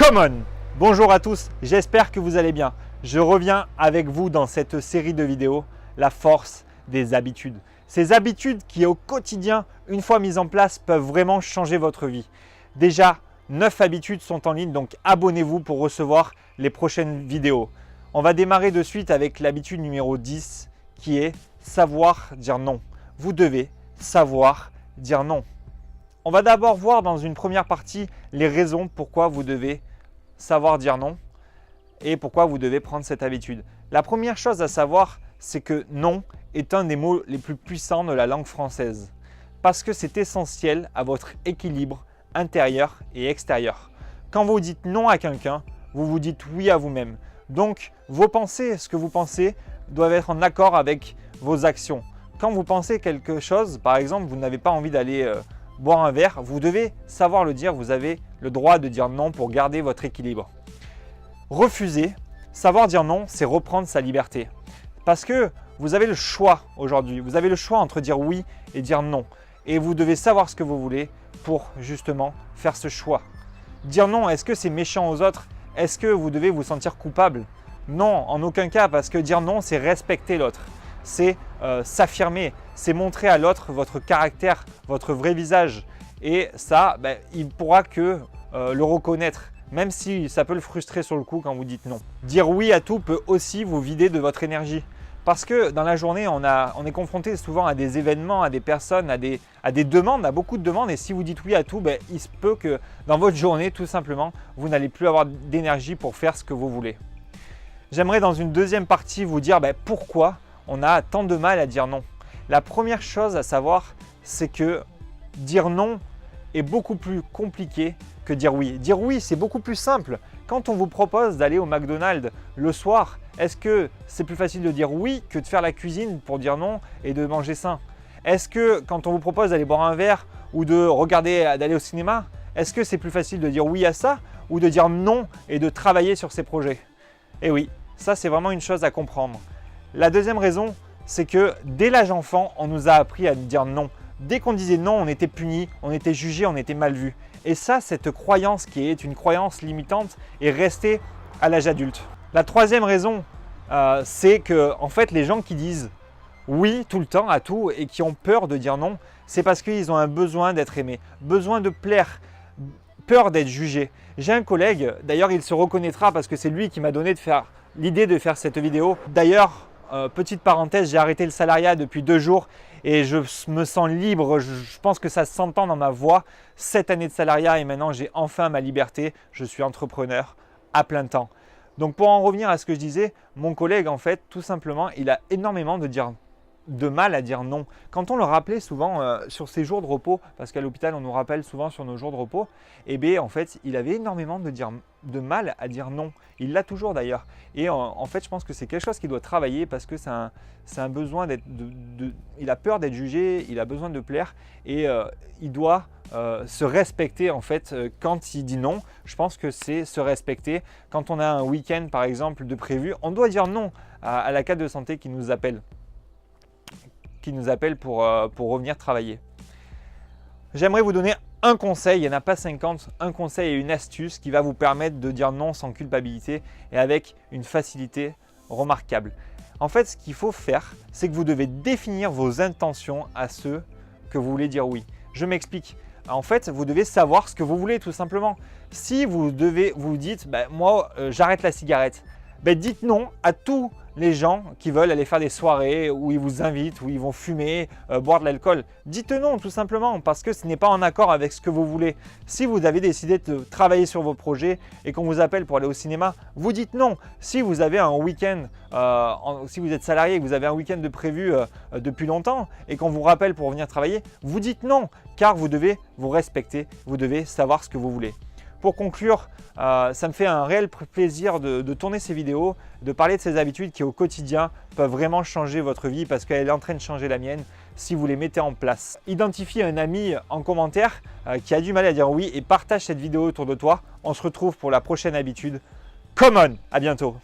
Come on! Bonjour à tous, j'espère que vous allez bien. Je reviens avec vous dans cette série de vidéos, la force des habitudes. Ces habitudes qui au quotidien, une fois mises en place, peuvent vraiment changer votre vie. Déjà, 9 habitudes sont en ligne, donc abonnez-vous pour recevoir les prochaines vidéos. On va démarrer de suite avec l'habitude numéro 10 qui est savoir dire non. Vous devez savoir dire non. On va d'abord voir dans une première partie les raisons pourquoi vous devez savoir dire non et pourquoi vous devez prendre cette habitude. La première chose à savoir, c'est que non est un des mots les plus puissants de la langue française parce que c'est essentiel à votre équilibre intérieur et extérieur. Quand vous dites non à quelqu'un, vous vous dites oui à vous-même. Donc, vos pensées, ce que vous pensez, doivent être en accord avec vos actions. Quand vous pensez quelque chose, par exemple, vous n'avez pas envie d'aller boire un verre, vous devez savoir le dire, vous avez le droit de dire non pour garder votre équilibre. Refuser, savoir dire non, c'est reprendre sa liberté. Parce que vous avez le choix aujourd'hui, vous avez le choix entre dire oui et dire non. Et vous devez savoir ce que vous voulez pour justement faire ce choix. Dire non, est-ce que c'est méchant aux autres? Est-ce que vous devez vous sentir coupable? Non, en aucun cas, parce que dire non, c'est respecter l'autre. C'est s'affirmer, c'est montrer à l'autre votre caractère, votre vrai visage. Et ça, il ne pourra que le reconnaître, même si ça peut le frustrer sur le coup quand vous dites non. Dire oui à tout peut aussi vous vider de votre énergie. Parce que dans la journée, on est confronté souvent à des événements, à des personnes, à des demandes, à beaucoup de demandes. Et si vous dites oui à tout, il se peut que dans votre journée, tout simplement, vous n'allez plus avoir d'énergie pour faire ce que vous voulez. J'aimerais dans une deuxième partie vous dire pourquoi on a tant de mal à dire non. La première chose à savoir, c'est que dire non est beaucoup plus compliqué que dire oui. Dire oui, c'est beaucoup plus simple. Quand on vous propose d'aller au McDonald's le soir, est-ce que c'est plus facile de dire oui que de faire la cuisine pour dire non et de manger sain? Est-ce que quand on vous propose d'aller boire un verre ou d'aller au cinéma, est-ce que c'est plus facile de dire oui à ça ou de dire non et de travailler sur ses projets? Eh oui, ça c'est vraiment une chose à comprendre. La deuxième raison, c'est que dès l'âge enfant, on nous a appris à dire non. Dès qu'on disait non, on était puni, on était jugé, on était mal vu. Et ça, cette croyance qui est une croyance limitante est restée à l'âge adulte. La troisième raison, c'est que en fait, les gens qui disent oui tout le temps à tout et qui ont peur de dire non, c'est parce qu'ils ont un besoin d'être aimés, besoin de plaire, peur d'être jugé. J'ai un collègue, d'ailleurs il se reconnaîtra parce que c'est lui qui m'a donné l'idée de faire cette vidéo. D'ailleurs, petite parenthèse, j'ai arrêté le salariat depuis 2 jours et je me sens libre, je pense que ça s'entend dans ma voix. 7 années de salariat et maintenant j'ai enfin ma liberté, je suis entrepreneur à plein temps. Donc pour en revenir à ce que je disais, mon collègue en fait tout simplement il a énormément de mal à dire non. Quand on le rappelait souvent sur ses jours de repos, parce qu'à l'hôpital on nous rappelle souvent sur nos jours de repos, et bien en fait il avait énormément de mal à dire non. Il l'a toujours d'ailleurs. Et en fait je pense que c'est quelque chose qu'il doit travailler parce que c'est un besoin il a peur d'être jugé, il a besoin de plaire et il doit se respecter en fait quand il dit non. Je pense que c'est se respecter. Quand on a un week-end par exemple de prévu, on doit dire non à la carte de santé qui nous appelle pour revenir travailler. J'aimerais vous donner un conseil, il n'y en a pas 50, un conseil et une astuce qui va vous permettre de dire non sans culpabilité et avec une facilité remarquable. En fait, ce qu'il faut faire, c'est que vous devez définir vos intentions à ceux que vous voulez dire oui. Je m'explique. En fait, vous devez savoir ce que vous voulez tout simplement. Si vous dites, moi j'arrête la cigarette, dites non à tous les gens qui veulent aller faire des soirées où ils vous invitent, où ils vont fumer, boire de l'alcool. Dites non tout simplement parce que ce n'est pas en accord avec ce que vous voulez. Si vous avez décidé de travailler sur vos projets et qu'on vous appelle pour aller au cinéma, vous dites non. Si vous avez un week-end, si vous êtes salarié et que vous avez un week-end de prévu depuis longtemps et qu'on vous rappelle pour venir travailler, vous dites non car vous devez vous respecter, vous devez savoir ce que vous voulez. Pour conclure, ça me fait un réel plaisir de tourner ces vidéos, de parler de ces habitudes qui au quotidien peuvent vraiment changer votre vie parce qu'elle est en train de changer la mienne si vous les mettez en place. Identifie un ami en commentaire qui a du mal à dire oui et partage cette vidéo autour de toi. On se retrouve pour la prochaine habitude. Come on, à bientôt.